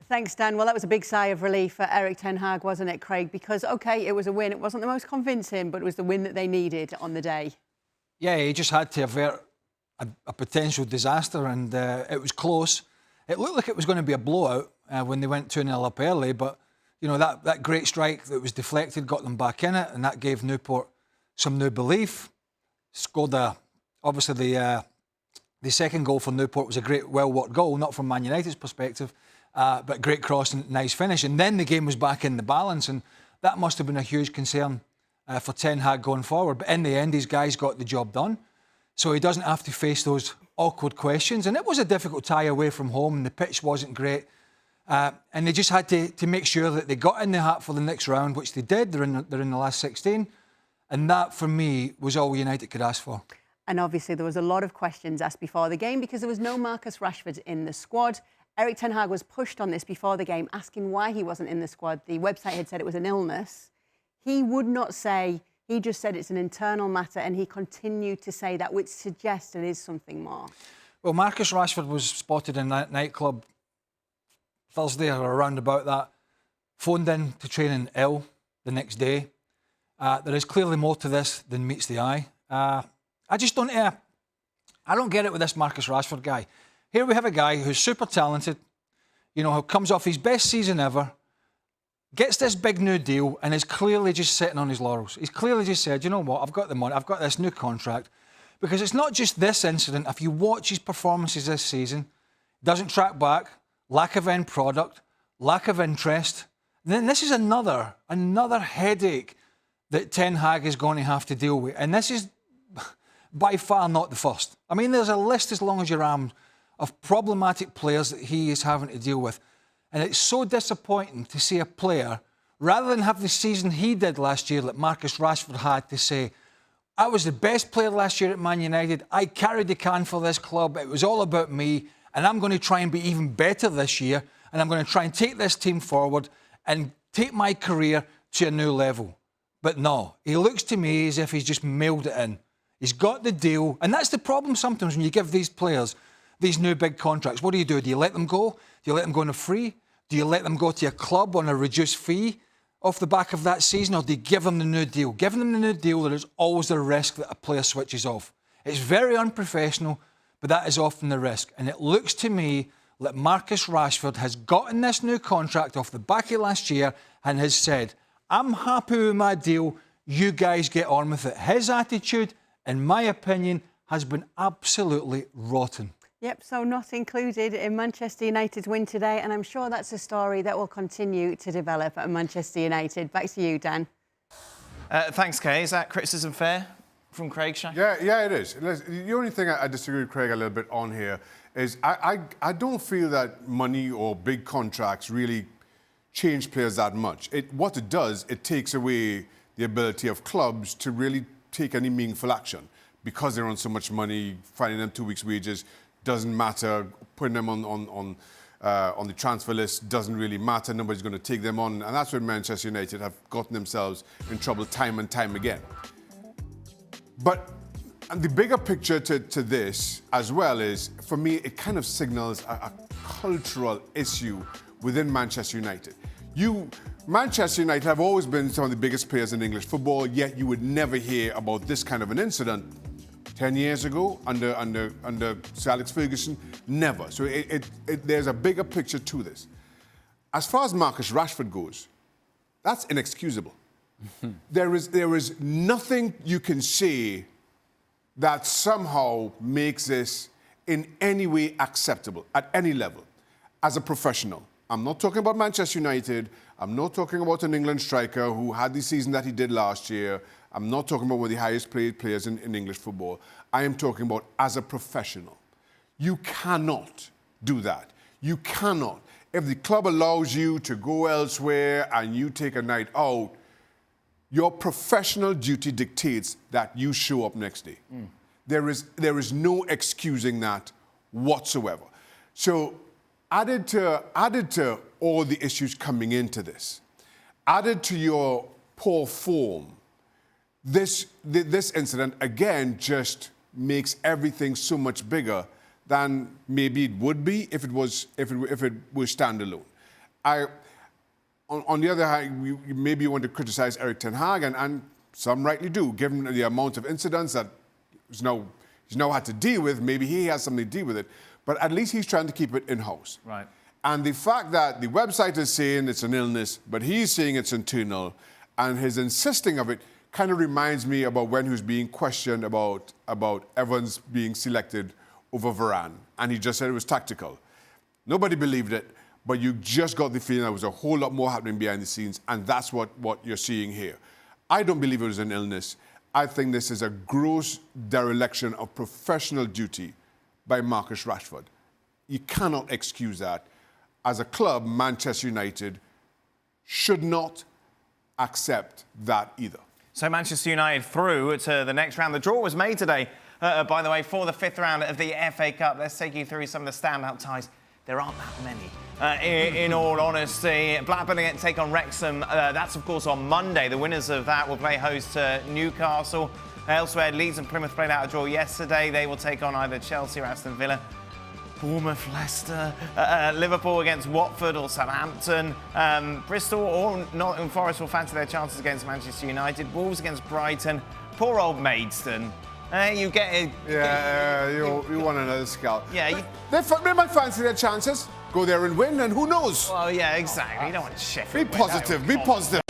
Thanks, Dan. Well, that was a big sigh of relief for Erik ten Hag, wasn't it, Craig? Because, OK, it was a win. It wasn't the most convincing, but it was the win that they needed on the day. Yeah, he just had to avert a potential disaster, and it was close. It looked like it was going to be a blowout when they went 2-0 up early, but, you know, that great strike that was deflected got them back in it, and that gave Newport some new belief. Scored obviously the second goal for Newport was a great, well-worked goal, not from Man United's perspective, but great cross and nice finish. And then the game was back in the balance, and that must have been a huge concern for Ten Hag going forward. But in the end, his guys got the job done, so he doesn't have to face those awkward questions. And it was a difficult tie away from home, and the pitch wasn't great. And they just had to make sure that they got in the hat for the next round, which they did. They're in the last 16. And that, for me, was all United could ask for. And obviously there was a lot of questions asked before the game because there was no Marcus Rashford in the squad. Erik ten Hag was pushed on this before the game, asking why he wasn't in the squad. The website had said it was an illness. He would not say, he just said it's an internal matter, and he continued to say that, which suggests it is something more. Well, Marcus Rashford was spotted in that nightclub Thursday or around about that, phoned in to training ill the next day. There is clearly more to this than meets the eye. I just don't I don't get it with this Marcus Rashford guy. Here we have a guy who's super talented, you know, who comes off his best season ever, gets this big new deal and is clearly just sitting on his laurels. He's clearly just said, you know what, I've got the money, I've got this new contract. Because it's not just this incident. If you watch his performances this season, doesn't track back, lack of end product, lack of interest. Then this is another headache that Ten Hag is going to have to deal with. And this is by far not the first. I mean, there's a list as long as your arm of problematic players that he is having to deal with. And it's so disappointing to see a player, rather than have the season he did last year that Marcus Rashford had, to say, I was the best player last year at Man United. I carried the can for this club. It was all about me. And I'm going to try and be even better this year. And I'm going to try and take this team forward and take my career to a new level. But no, he looks to me as if he's just mailed it in. He's got the deal. And that's the problem sometimes when you give these players these new big contracts. What do? Do you let them go? Do you let them go on a free? Do you let them go to a club on a reduced fee off the back of that season? Or do you give them the new deal? Giving them the new deal, there is always the risk that a player switches off. It's very unprofessional, but that is often the risk. And it looks to me like Marcus Rashford has gotten this new contract off the back of last year and has said, I'm happy with my deal, you guys get on with it. His attitude, in my opinion, has been absolutely rotten. Yep, so not included in Manchester United's win today, and I'm sure that's a story that will continue to develop at Manchester United. Back to you, Dan. Thanks, Kay. Is that criticism fair from Craig, Shaka? Yeah, it is. The only thing I disagree with Craig a little bit on here is I don't feel that money or big contracts really change players that much. What it does, it takes away the ability of clubs to really take any meaningful action. Because they're on so much money, finding them 2 weeks' wages doesn't matter. Putting them on the transfer list doesn't really matter. Nobody's going to take them on. And that's where Manchester United have gotten themselves in trouble time and time again. But the bigger picture to this as well is, for me, it kind of signals a cultural issue within Manchester United. Manchester United have always been some of the biggest players in English football, yet you would never hear about this kind of an incident 10 years ago under Sir Alex Ferguson. Never. So there's a bigger picture to this. As far as Marcus Rashford goes, that's inexcusable. There is nothing you can say that somehow makes this in any way acceptable at any level as a professional. I'm not talking about Manchester United. I'm not talking about an England striker who had the season that he did last year. I'm not talking about one of the highest paid players in English football. I am talking about as a professional. You cannot do that. You cannot. If the club allows you to go elsewhere and you take a night out, your professional duty dictates that you show up next day. There is no excusing that whatsoever. So added to all the issues coming into this, added to your poor form, this incident, again, just makes everything so much bigger than maybe it would be if it was standalone. on the other hand, maybe you want to criticize Erik ten Hag, and some rightly do, given the amount of incidents that he's now had to deal with. Maybe he has something to deal with it, but at least he's trying to keep it in-house. Right. And the fact that the website is saying it's an illness, but he's saying it's internal, and his insisting of it kind of reminds me about when he was being questioned about Evans being selected over Varane, and he just said it was tactical. Nobody believed it, but you just got the feeling there was a whole lot more happening behind the scenes, and that's what you're seeing here. I don't believe it was an illness. I think this is a gross dereliction of professional duty by Marcus Rashford. You cannot excuse that. As a club, Manchester United should not accept that either. So Manchester United through to the next round. The draw was made today, by the way, for the 5th round of the FA Cup. Let's take you through some of the standout ties. There aren't that many, in all honesty. Blackburn take on Wrexham. That's, of course, on Monday. The winners of that will play host to Newcastle. Elsewhere, Leeds and Plymouth played out a draw yesterday. They will take on either Chelsea or Aston Villa. Bournemouth, Leicester, Liverpool against Watford or Southampton. Bristol or Nottingham Forest will fancy their chances against Manchester United. Wolves against Brighton. Poor old Maidstone. You get it. Yeah, you want another scout. Yeah. They might fancy their chances. Go there and win, and who knows? Well, yeah, exactly. You don't want Sheffield. Be positive. Be positive.